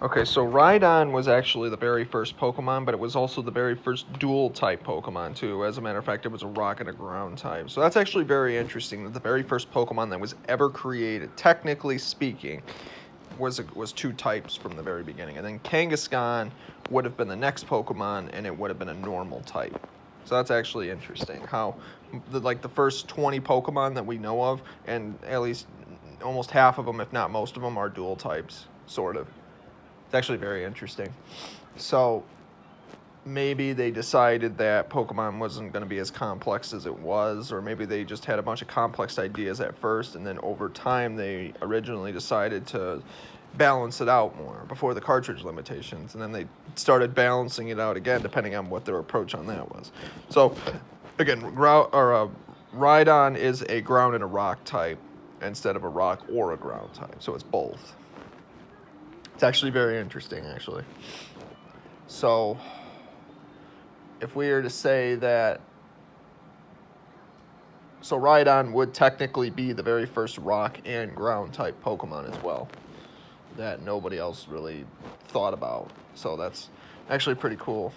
Okay, so Rhydon was actually the very first Pokemon, but it was also the very first Duel-type Pokemon, too. As a matter of fact, it was a Rock and a Ground type. So that's actually very interesting, that the very first Pokemon that was ever created, technically speaking, was two types from the very beginning. And then Kangaskhan would have been the next Pokemon, and it would have been a normal type. So that's actually interesting, how the first 20 Pokemon that we know of, and at least almost half of them, if not most of them, are dual types, sort of. It's actually very interesting. So maybe they decided that Pokemon wasn't going to be as complex as it was, or maybe they just had a bunch of complex ideas at first, and then over time they originally decided to balance it out more before the cartridge limitations, and then they started balancing it out again depending on what their approach on that was. So again, Rhydon is a ground and a rock type instead of a rock or a ground type, so it's both. It's actually very interesting, actually. So, if we were to say that, so Rhydon would technically be the very first rock and ground type Pokemon as well, that nobody else really thought about. So that's actually pretty cool.